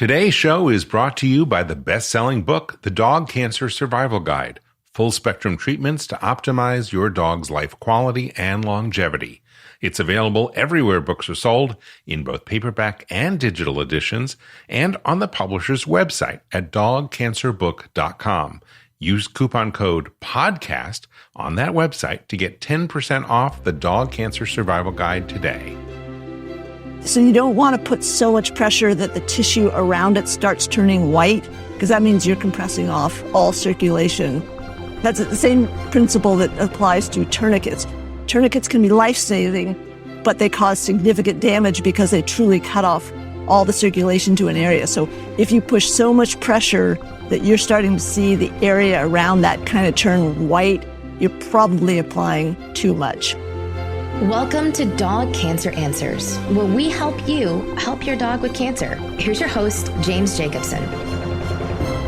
Today's show is brought to you by the best-selling book, The Dog Cancer Survival Guide, full-spectrum treatments to optimize your dog's life quality and longevity. It's available everywhere books are sold, in both paperback and digital editions, and on the publisher's website at dogcancerbook.com. Use coupon code PODCAST on that website to get 10% off the Dog Cancer Survival Guide today. So you don't want to put so much pressure that the tissue around it starts turning white, because that means you're compressing off all circulation. That's the same principle that applies to tourniquets. Tourniquets can be life-saving, but they cause significant damage because they truly cut off all the circulation to an area. So if you push so much pressure that you're starting to see the area around that kind of turn white, you're probably applying too much. Welcome to Dog Cancer Answers, where we help you help your dog with cancer. Here's your host, James Jacobson.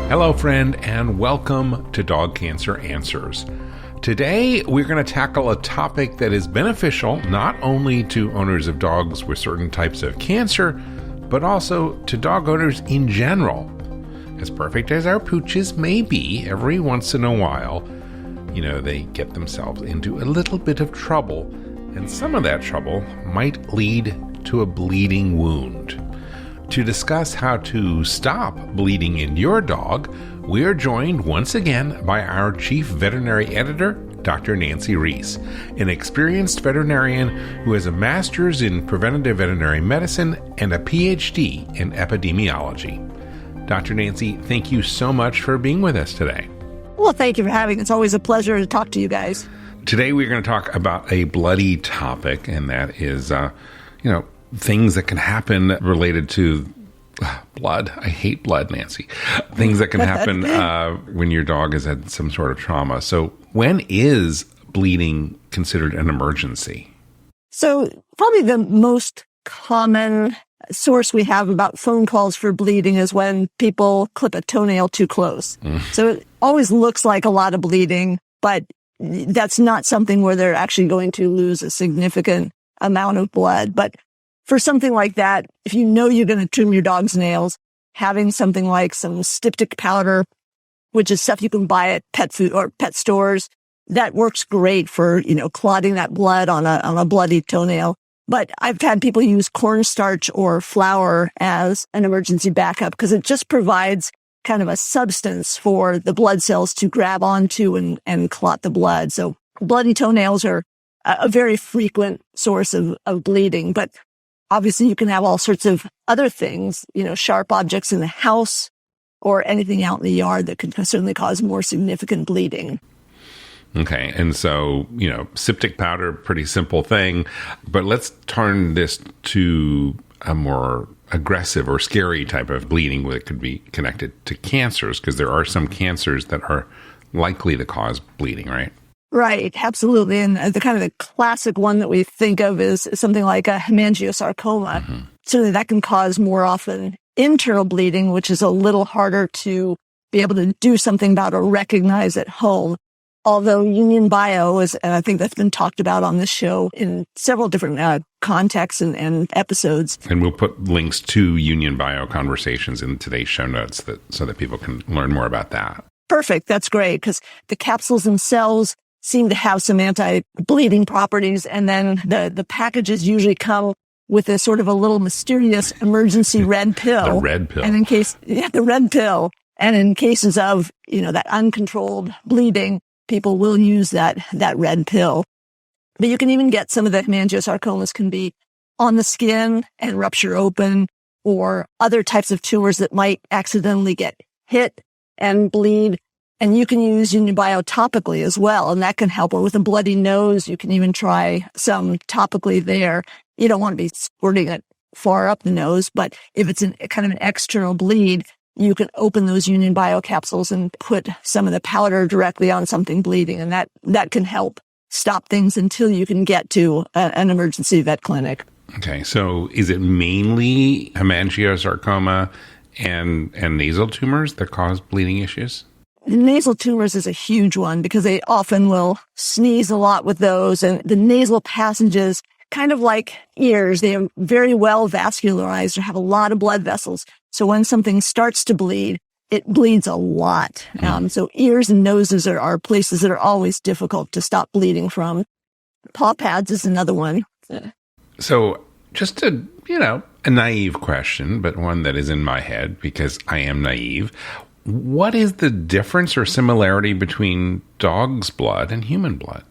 Hello, friend, and welcome to Dog Cancer Answers. Today, we're going to tackle a topic that is beneficial not only to owners of dogs with certain types of cancer, but also to dog owners in general. As perfect as our pooches may be, every once in a while, they get themselves into a little bit of trouble. And some of that trouble might lead to a bleeding wound. To discuss how to stop bleeding in your dog, we are joined once again by our chief veterinary editor, Dr. Nancy Reese, an experienced veterinarian who has a master's in preventative veterinary medicine and a PhD in epidemiology. Dr. Nancy, thank you so much for being with us today. Well, thank you for having me. It's always a pleasure to talk to you guys. Today we're going to talk about a bloody topic, and that is, things that can happen related to blood. I hate blood, Nancy. Things that can happen when your dog has had some sort of trauma. So when is bleeding considered an emergency? So probably the most common source we have about phone calls for bleeding is when people clip a toenail too close. So it always looks like a lot of bleeding, but that's not something where they're actually going to lose a significant amount of blood. But for something like that, if you know you're going to trim your dog's nails, having something like some styptic powder, which is stuff you can buy at pet food or pet stores, that works great for, clotting that blood on a bloody toenail. But I've had people use cornstarch or flour as an emergency backup because it just provides kind of a substance for the blood cells to grab onto and clot the blood. So bloody toenails are a very frequent source of bleeding, but obviously you can have all sorts of other things, sharp objects in the house or anything out in the yard that can certainly cause more significant bleeding. Okay. And so, styptic powder, pretty simple thing, but let's turn this to a more aggressive or scary type of bleeding that could be connected to cancers, because there are some cancers that are likely to cause bleeding, right? Right, absolutely. And the classic one that we think of is something like a hemangiosarcoma. Mm-hmm. Certainly that can cause more often internal bleeding, which is a little harder to be able to do something about or recognize at home. Although Union Bio is, and I think that's been talked about on this show in several different contexts and episodes. And we'll put links to Union Bio conversations in today's show notes so that people can learn more about that. Perfect. That's great, because the capsules themselves seem to have some anti-bleeding properties, and then the packages usually come with a sort of a little mysterious emergency red pill. The red pill. And the red pill. And in cases of, that uncontrolled bleeding, people will use that red pill. But you can even get some of the hemangiosarcomas can be on the skin and rupture open, or other types of tumors that might accidentally get hit and bleed. And you can use Union Bio topically as well, and that can help. Or with a bloody nose, you can even try some topically there. You don't want to be squirting it far up the nose, but if it's kind of an external bleed, you can open those Union Bio capsules and put some of the powder directly on something bleeding, and that can help stop things until you can get to an emergency vet clinic. Okay, so is it mainly hemangiosarcoma and nasal tumors that cause bleeding issues? The nasal tumors is a huge one because they often will sneeze a lot with those, and the nasal passages kind of like ears. They are very well vascularized or have a lot of blood vessels. So when something starts to bleed, it bleeds a lot. So ears and noses are places that are always difficult to stop bleeding from. Paw pads is another one. So just a naive question, but one that is in my head because I am naive. What is the difference or similarity between dog's blood and human blood?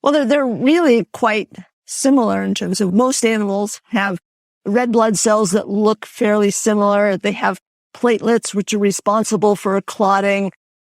Well, they're really quite similar in terms of most animals have red blood cells that look fairly similar. They have platelets, which are responsible for clotting.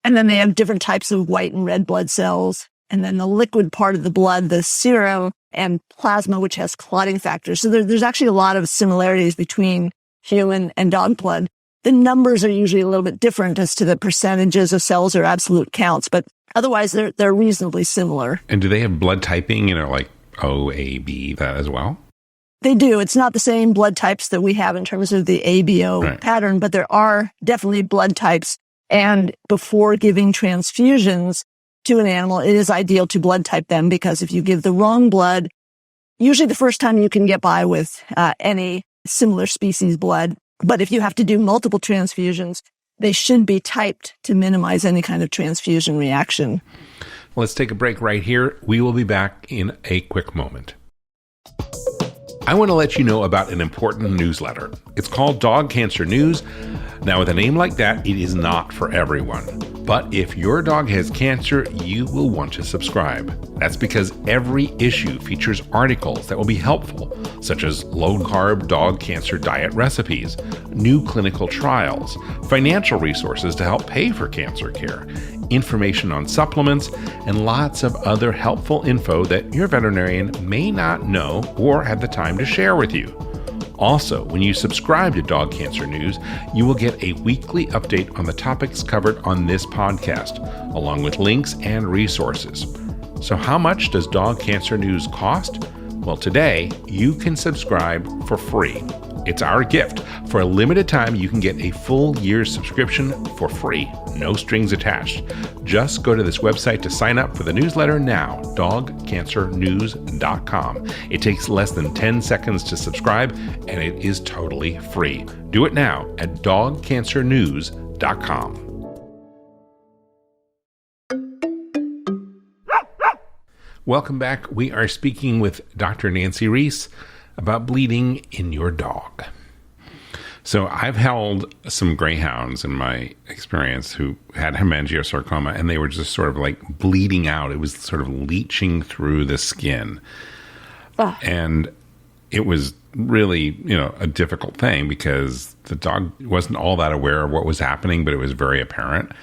And then they have different types of white and red blood cells. And then the liquid part of the blood, the serum and plasma, which has clotting factors. So there's actually a lot of similarities between human and dog blood. The numbers are usually a little bit different as to the percentages of cells or absolute counts, but otherwise they're reasonably similar. And do they have blood typing, like O, A, B, that as well? They do. It's not the same blood types that we have in terms of the ABO pattern, but there are definitely blood types. And before giving transfusions to an animal, it is ideal to blood type them because if you give the wrong blood, usually the first time you can get by with any similar species blood. But if you have to do multiple transfusions, they should be typed to minimize any kind of transfusion reaction. Let's take a break right here. We will be back in a quick moment. I want to let you know about an important newsletter. It's called Dog Cancer News. Now, with a name like that, it is not for everyone. But if your dog has cancer, you will want to subscribe. That's because every issue features articles that will be helpful, such as low-carb dog cancer diet recipes, new clinical trials, financial resources to help pay for cancer care, information on supplements, and lots of other helpful info that your veterinarian may not know or have the time to share with you. Also, when you subscribe to Dog Cancer News, you will get a weekly update on the topics covered on this podcast, along with links and resources. So how much does Dog Cancer News cost? Well, today, you can subscribe for free. It's our gift. For a limited time, you can get a full year's subscription for free, no strings attached. Just go to this website to sign up for the newsletter now, dogcancernews.com. It takes less than 10 seconds to subscribe, and it is totally free. Do it now at dogcancernews.com. Welcome back. We are speaking with Dr. Nancy Reese about bleeding in your dog. So I've held some greyhounds in my experience who had hemangiosarcoma, and they were just sort of like bleeding out. It was sort of leaching through the skin. And it was really, a difficult thing because the dog wasn't all that aware of what was happening, but it was very apparent.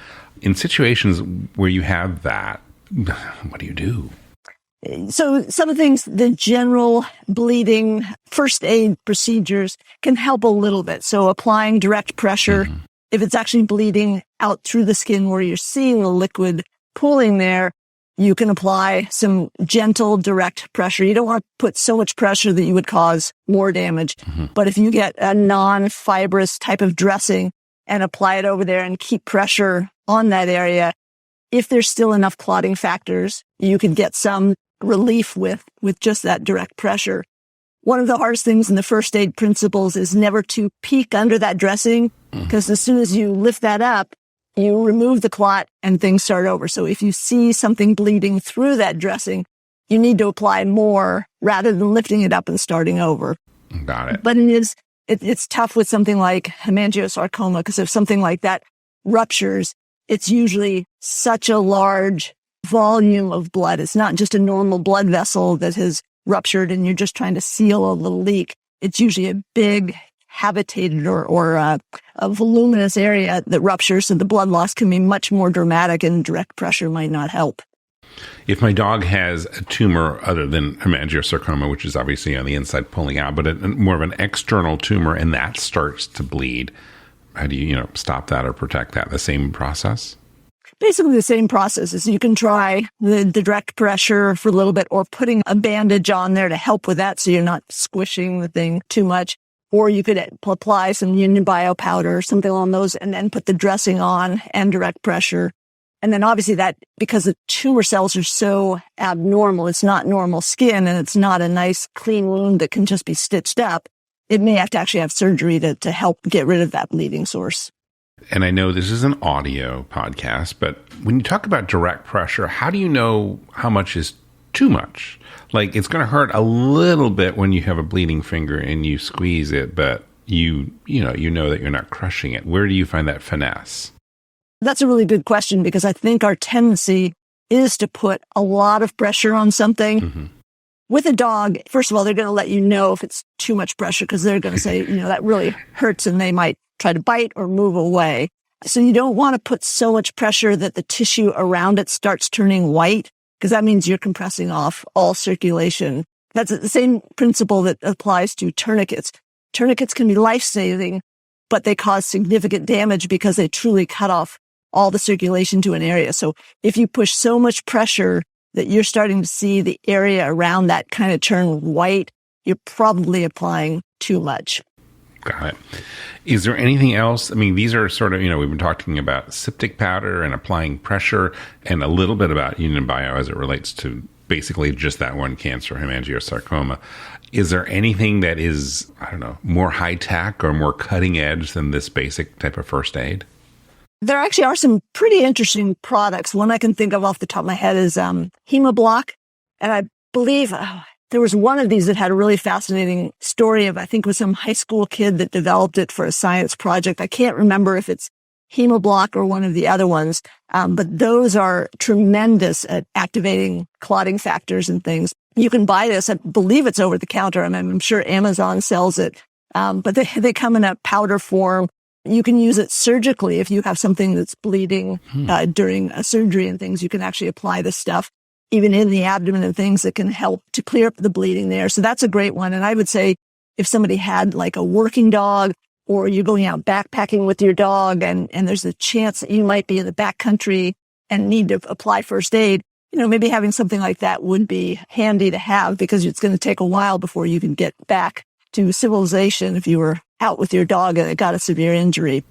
In situations where you have that, what do you do? So some of the things, the general bleeding first aid procedures can help a little bit. So applying direct pressure, if it's actually bleeding out through the skin where you're seeing the liquid pooling there, you can apply some gentle direct pressure. You don't want to put so much pressure that you would cause more damage. But if you get a non-fibrous type of dressing and apply it over there and keep pressure on that area, if there's still enough clotting factors, you can get some relief with just that direct pressure. One of the hardest things in the first aid principles is never to peek under that dressing, because as soon as you lift that up, you remove the clot and things start over. So if you see something bleeding through that dressing, you need to apply more rather than lifting it up and starting over. Got it. But it's tough with something like hemangiosarcoma, because if something like that ruptures, it's usually such a large volume of blood. It's not just a normal blood vessel that has ruptured and you're just trying to seal a little leak. It's usually a big habitated or a voluminous area that ruptures, so the blood loss can be much more dramatic and direct pressure might not help. If my dog has a tumor other than hemangiosarcoma, which is obviously on the inside pulling out, but more of an external tumor, and that starts to bleed, how do you, stop that or protect that? The same process? Basically the same process is you can try the direct pressure for a little bit or putting a bandage on there to help with that so you're not squishing the thing too much. Or you could apply some Union Bio powder or something along those and then put the dressing on and direct pressure. And then obviously that, because the tumor cells are so abnormal, it's not normal skin and it's not a nice clean wound that can just be stitched up. It may have to actually have surgery to help get rid of that bleeding source. And I know this is an audio podcast, but when you talk about direct pressure, how do you know how much is too much? Like, it's going to hurt a little bit when you have a bleeding finger and you squeeze it, but you know that you're not crushing it. Where do you find that finesse? That's a really good question, because I think our tendency is to put a lot of pressure on something. Mm-hmm. With a dog, first of all, they're going to let you know if it's too much pressure, because they're going to say, that really hurts, and they might try to bite or move away. So you don't want to put so much pressure that the tissue around it starts turning white, because that means you're compressing off all circulation. That's the same principle that applies to tourniquets. Tourniquets can be life-saving, but they cause significant damage because they truly cut off all the circulation to an area. So if you push so much pressure that you're starting to see the area around that kind of turn white, you're probably applying too much. Got it. Is there anything else? I mean, these are sort of, we've been talking about septic powder and applying pressure, and a little bit about Union Bio as it relates to basically just that one cancer, hemangiosarcoma. Is there anything that is, more high tech or more cutting edge than this basic type of first aid? There actually are some pretty interesting products. One I can think of off the top of my head is Hemablock. And I believe there was one of these that had a really fascinating story of, I think it was some high school kid that developed it for a science project. I can't remember if it's Hemablock or one of the other ones. But those are tremendous at activating clotting factors and things. You can buy this. I believe it's over the counter. I'm sure Amazon sells it. But they come in a powder form. You can use it surgically if you have something that's bleeding during a surgery and things. You can actually apply this stuff even in the abdomen and things that can help to clear up the bleeding there. So that's a great one. And I would say if somebody had like a working dog, or you're going out backpacking with your dog and there's a chance that you might be in the backcountry and need to apply first aid, maybe having something like that would be handy to have, because it's going to take a while before you can get back to civilization if you were out with your dog and it got a severe injury.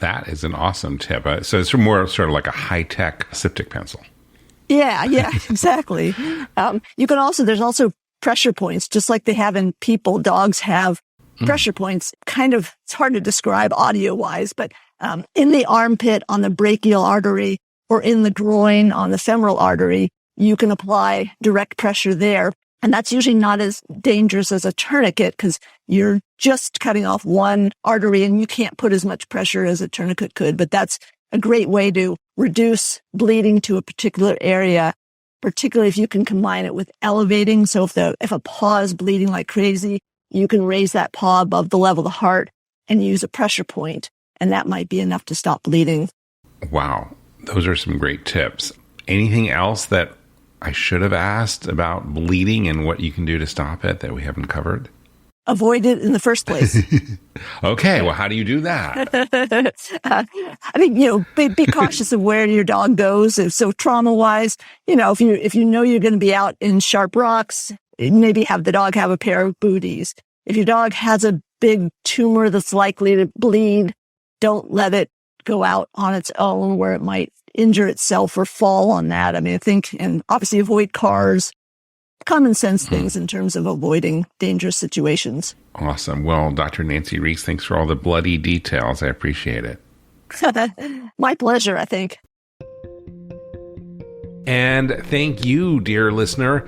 That is an awesome tip. So it's more sort of like a high-tech septic pencil. Yeah, exactly. There's also pressure points, just like they have in people. Dogs have pressure points. It's hard to describe audio-wise, but in the armpit, on the brachial artery, or in the groin, on the femoral artery, you can apply direct pressure there. And that's usually not as dangerous as a tourniquet, because you're just cutting off one artery and you can't put as much pressure as a tourniquet could. But that's a great way to reduce bleeding to a particular area, particularly if you can combine it with elevating. So if a paw is bleeding like crazy, you can raise that paw above the level of the heart and use a pressure point, and that might be enough to stop bleeding. Wow. Those are some great tips. Anything else that I should have asked about bleeding and what you can do to stop it that we haven't covered? Avoid it in the first place. Okay, well, how do you do that? Be cautious of where your dog goes. So trauma-wise, if you know you're going to be out in sharp rocks, maybe have the dog have a pair of booties. If your dog has a big tumor that's likely to bleed, don't let it go out on its own where it might injure itself or fall on that. I think, and obviously avoid cars, common sense things in terms of avoiding dangerous situations. Awesome. Well, Dr. Nancy Reese, thanks for all the bloody details. I appreciate it. My pleasure, I think. And thank you, dear listener.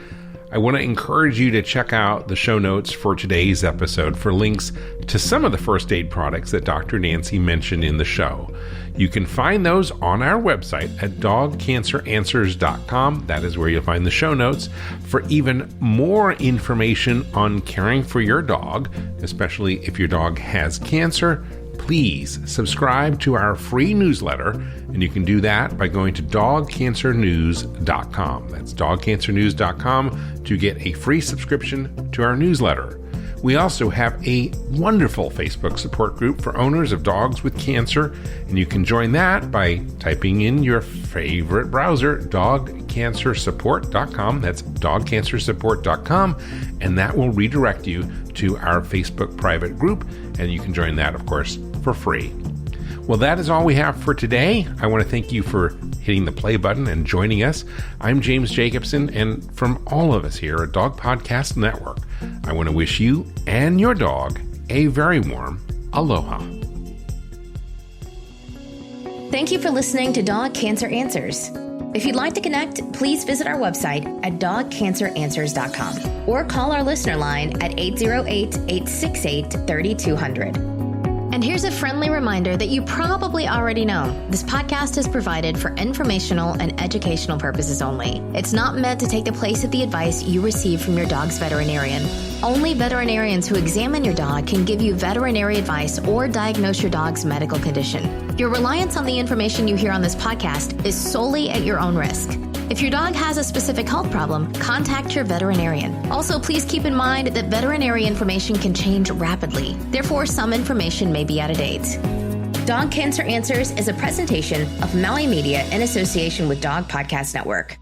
I want to encourage you to check out the show notes for today's episode for links to some of the first aid products that Dr. Nancy mentioned in the show. You can find those on our website at dogcanceranswers.com. That is where you'll find the show notes for even more information on caring for your dog, especially if your dog has cancer. Please subscribe to our free newsletter, and you can do that by going to dogcancernews.com. That's dogcancernews.com to get a free subscription to our newsletter. We also have a wonderful Facebook support group for owners of dogs with cancer, and you can join that by typing in your favorite browser, dogcancersupport.com. That's dogcancersupport.com, and that will redirect you to our Facebook private group, and you can join that, of course, for free. Well, that is all we have for today. I want to thank you for hitting the play button and joining us. I'm James Jacobson, and from all of us here at Dog Podcast Network, I want to wish you and your dog a very warm aloha. Thank you for listening to Dog Cancer Answers. If you'd like to connect, please visit our website at dogcanceranswers.com or call our listener line at 808-868-3200. And here's a friendly reminder that you probably already know. This podcast is provided for informational and educational purposes only. It's not meant to take the place of the advice you receive from your dog's veterinarian. Only veterinarians who examine your dog can give you veterinary advice or diagnose your dog's medical condition. Your reliance on the information you hear on this podcast is solely at your own risk. If your dog has a specific health problem, contact your veterinarian. Also, please keep in mind that veterinary information can change rapidly. Therefore, some information may be out of date. Dog Cancer Answers is a presentation of Maui Media in association with Dog Podcast Network.